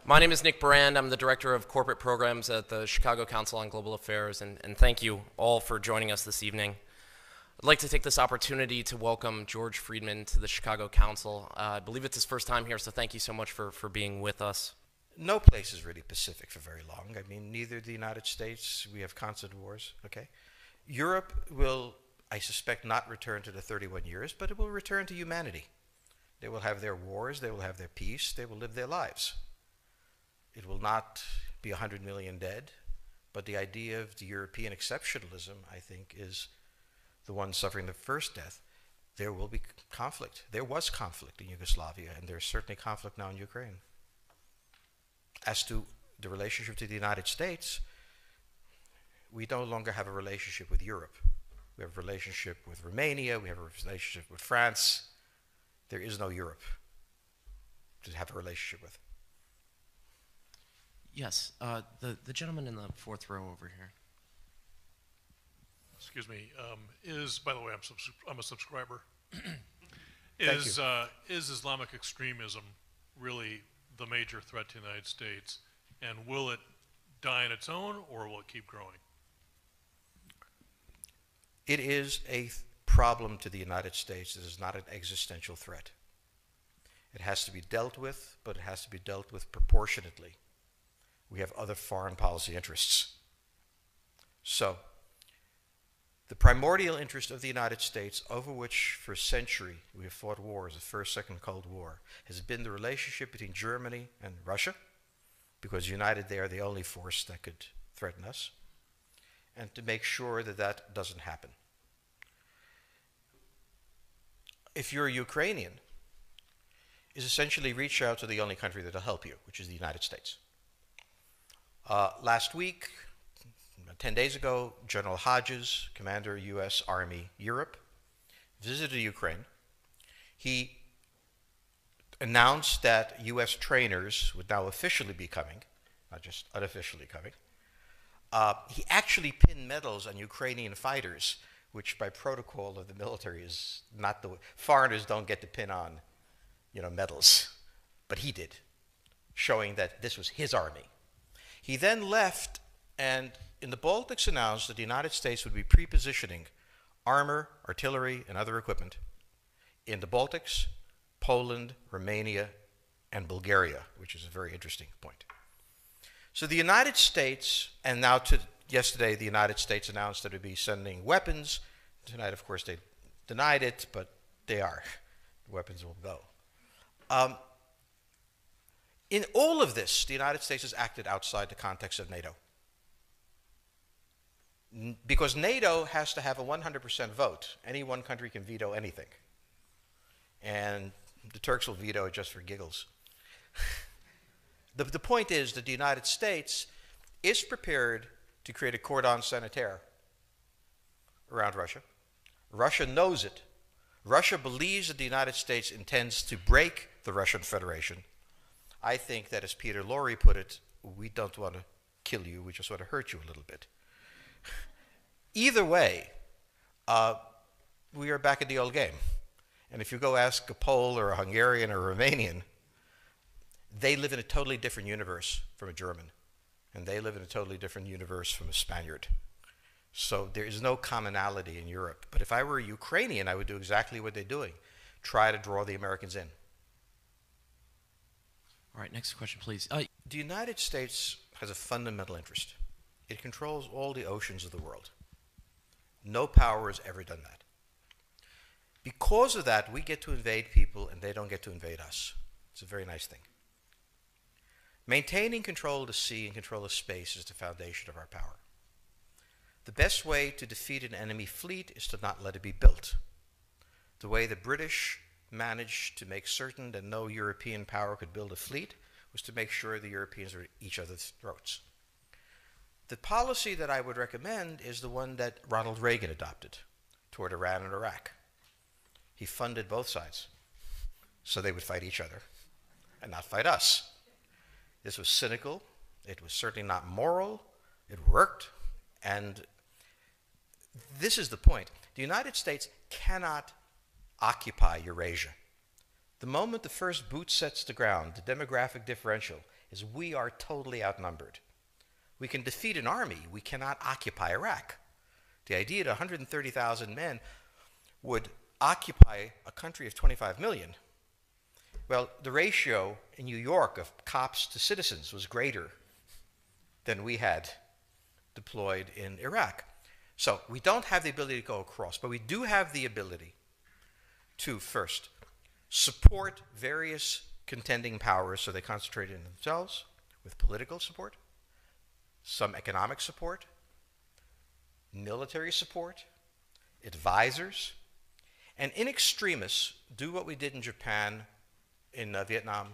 My name is Nick Brand. I'm the Director of Corporate Programs at the Chicago Council on Global Affairs, and thank you all for joining us this evening. I'd like to take this opportunity to welcome George Fridmан to the Chicago Council. I believe it's his first time here, so thank you so much for being with us. No place is really pacific for very long. I mean, neither the United States, we have constant wars, okay? Europe will, I suspect, not return to the 31 years, but it will return to humanity. They will have their wars, they will have their peace, they will live their lives. It will not be 100 million dead, but the idea of the European exceptionalism, I think, is the one suffering the first death. There will be conflict. There was conflict in Yugoslavia, and there's certainly conflict now in Ukraine. As to the relationship to the United States, we no longer have a relationship with Europe. We have a relationship with Romania, we have a relationship with France. There is no Europe to have a relationship with. Yes, the gentleman in the fourth row over here. Excuse me. By the way, I'm a subscriber. Thank you. Is Islamic extremism really the major threat to the United States, and will it die on its own, or will it keep growing? It is a problem to the United States. It is not an existential threat. It has to be dealt with, but it has to be dealt with proportionately. We have other foreign policy interests. So, the primordial interest of the United States, over which for a century we have fought wars, the First, Second Cold War, has been the relationship between Germany and Russia, because united they are the only force that could threaten us, and to make sure that that doesn't happen. If you're a Ukrainian, is essentially reach out to the only country that will help you, which is the United States. Last week, 10 days ago, General Hodges, Commander U.S. Army Europe, visited Ukraine. He announced that U.S. trainers would now officially be coming, not just unofficially coming. He actually pinned medals on Ukrainian fighters, which by protocol of the military is not the way. Foreigners don't get to pin on, medals, but he did, showing that this was his army. He then left and in the Baltics announced that the United States would be pre-positioning armor, artillery, and other equipment in the Baltics, Poland, Romania, and Bulgaria, which is a very interesting point. So the United States, and now yesterday the United States announced that it would be sending weapons. Tonight, of course, they denied it, but they are. The weapons will go. In all of this, the United States has acted outside the context of NATO. Because NATO has to have a 100% vote. Any one country can veto anything. And the Turks will veto it just for giggles. The point is that the United States is prepared to create a cordon sanitaire around Russia. Russia knows it. Russia believes that the United States intends to break the Russian Federation. I think that, as Peter Lorre put it, we don't want to kill you, we just want to hurt you a little bit. Either way, we are back at the old game. And if you go ask a Pole or a Hungarian or a Romanian, they live in a totally different universe from a German. And they live in a totally different universe from a Spaniard. So there is no commonality in Europe. But if I were a Ukrainian, I would do exactly what they're doing. Try to draw the Americans in. All right, next question, please. The United States has a fundamental interest. It controls all the oceans of the world. No power has ever done that. Because of that, we get to invade people and they don't get to invade us. It's a very nice thing. Maintaining control of the sea and control of space is the foundation of our power. The best way to defeat an enemy fleet is to not let it be built. The way the British managed to make certain that no European power could build a fleet was to make sure the Europeans were at each other's throats. The policy that I would recommend is the one that Ronald Reagan adopted toward Iran and Iraq. He funded both sides so they would fight each other and not fight us. This was cynical. It was certainly not moral. It worked. And this is the point. The United States cannot occupy Eurasia. The moment the first boot sets the ground, the demographic differential is we are totally outnumbered. We can defeat an army. We cannot occupy Iraq. The idea that 130,000 men would occupy a country of 25 million, well, the ratio in New York of cops to citizens was greater than we had deployed in Iraq. So we don't have the ability to go across, but we do have the ability to, first, support various contending powers so they concentrate in themselves with political support, some economic support, military support, advisors, and in extremis, do what we did in Japan, in Vietnam,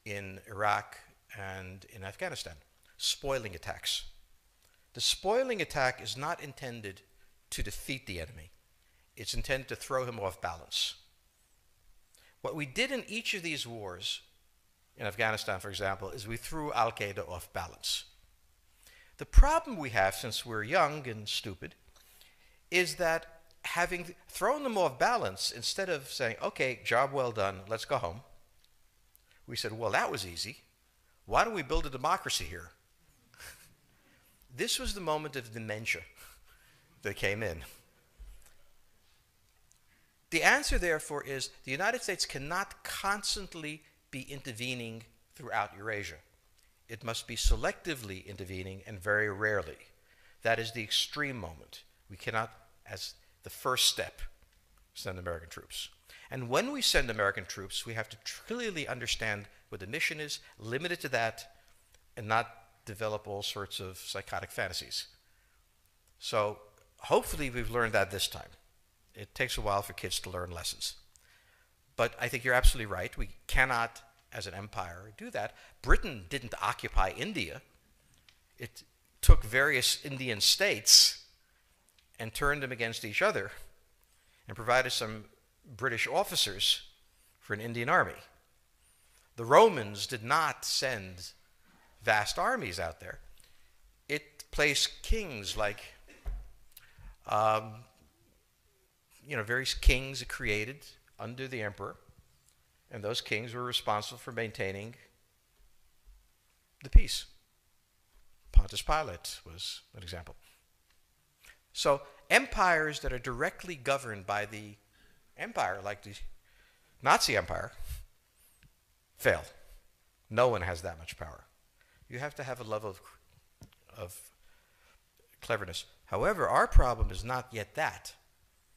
in Iraq, and in Afghanistan, spoiling attacks. The spoiling attack is not intended to defeat the enemy. It's intended to throw him off balance. What we did in each of these wars, in Afghanistan, for example, is we threw Al-Qaeda off balance. The problem we have, since we're young and stupid, is that having thrown them off balance, instead of saying, okay, job well done, let's go home, we said, well, that was easy. Why don't we build a democracy here? This was the moment of dementia that came in. The answer, therefore, is the United States cannot constantly be intervening throughout Eurasia. It must be selectively intervening and very rarely. That is the extreme moment. We cannot, as the first step, send American troops. And when we send American troops, we have to clearly understand what the mission is, limit it to that, and not develop all sorts of psychotic fantasies. So hopefully we've learned that this time. It takes a while for kids to learn lessons. But I think you're absolutely right. We cannot, as an empire, do that. Britain didn't occupy India. It took various Indian states and turned them against each other and provided some British officers for an Indian army. The Romans did not send vast armies out there. It placed kings like, various kings it created under the emperor, and those kings were responsible for maintaining the peace. Pontius Pilate was an example. So empires that are directly governed by the empire, like the Nazi Empire, fail. No one has that much power. You have to have a level of cleverness. However, our problem is not yet that.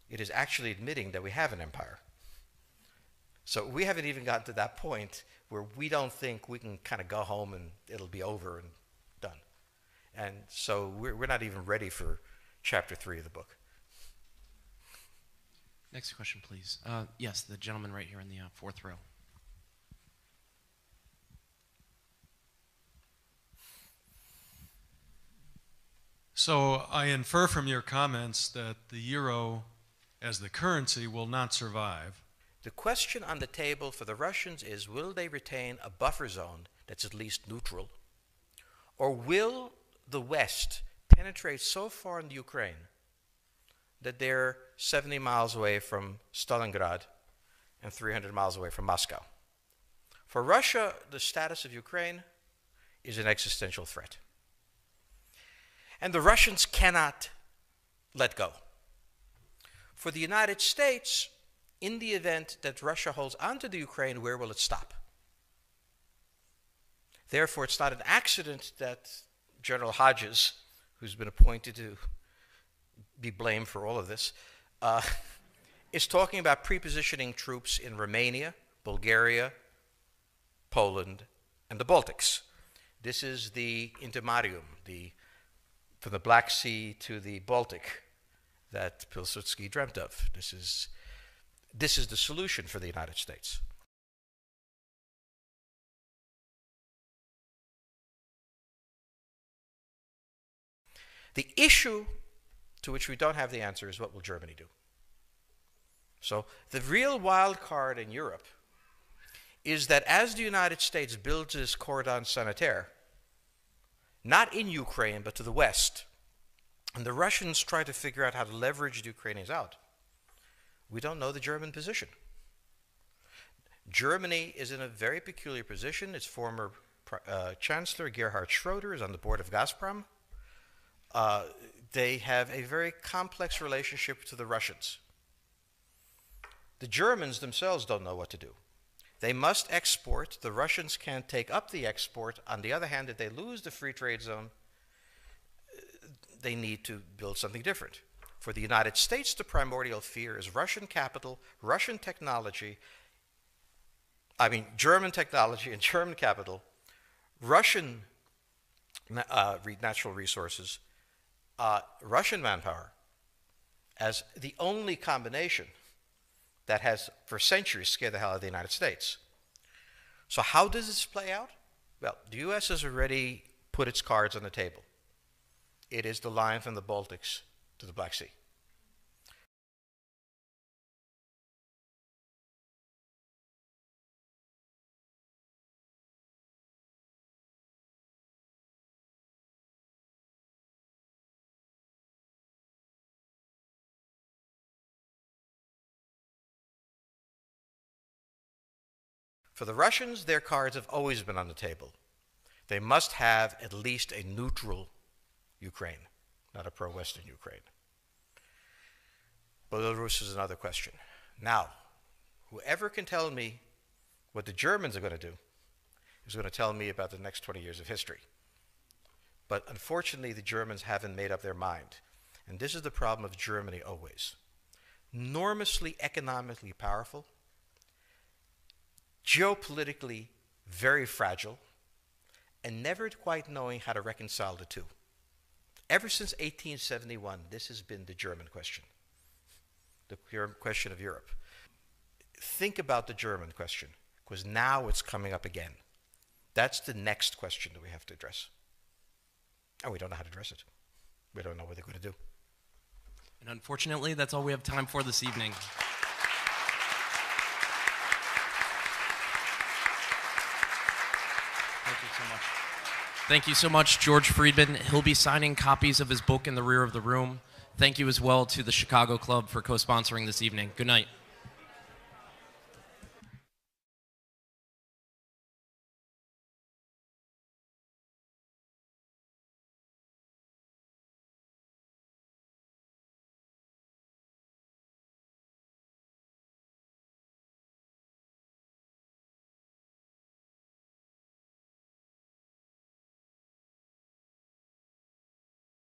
It is actually admitting that we have an empire. So we haven't even gotten to that point where we don't think we can kind of go home and it'll be over and done. And so we're not even ready for chapter 3 of the book. Next question, please. Yes, the gentleman right here in the fourth row. So I infer from your comments that the euro as the currency will not survive. The question on the table for the Russians is, will they retain a buffer zone that's at least neutral? Or will the West penetrate so far in the Ukraine that they're 70 miles away from Stalingrad and 300 miles away from Moscow? For Russia, the status of Ukraine is an existential threat. And the Russians cannot let go. For the United States, in the event that Russia holds onto the Ukraine, where will it stop? Therefore, it's not an accident that General Hodges, who's been appointed to be blamed for all of this, is talking about prepositioning troops in Romania, Bulgaria, Poland, and the Baltics. This is the intermarium, from the Black Sea to the Baltic, that Pilsudski dreamt of. This is the solution for the United States. The issue to which we don't have the answer is, what will Germany do? So the real wild card in Europe is that as the United States builds this cordon sanitaire, not in Ukraine, but to the west, and the Russians try to figure out how to leverage the Ukrainians out, we don't know the German position. Germany is in a very peculiar position. Its former Chancellor Gerhard Schroeder is on the board of Gazprom. They have a very complex relationship to the Russians. The Germans themselves don't know what to do. They must export. The Russians can't take up the export. On the other hand, if they lose the free trade zone, they need to build something different. For the United States, the primordial fear is Russian capital, Russian technology, German technology and German capital, Russian natural resources, Russian manpower, as the only combination that has for centuries scared the hell out of the United States. So how does this play out? Well, the U.S. has already put its cards on the table. It is the line from the Baltics to the Black Sea. For the Russians, their cards have always been on the table. They must have at least a neutral Ukraine, not a pro-Western Ukraine. Belarus is another question. Now, whoever can tell me what the Germans are going to do is going to tell me about the next 20 years of history. But unfortunately, the Germans haven't made up their mind. And this is the problem of Germany always. Enormously economically powerful, geopolitically very fragile, and never quite knowing how to reconcile the two. Ever since 1871, this has been the German question, the question of Europe. Think about the German question, because now it's coming up again. That's the next question that we have to address. And we don't know how to address it. We don't know what they're going to do. And unfortunately, that's all we have time for this evening. Thank you so much. Thank you so much, George Fridman. He'll be signing copies of his book in the rear of the room. Thank you as well to the Chicago Club for co-sponsoring this evening. Good night.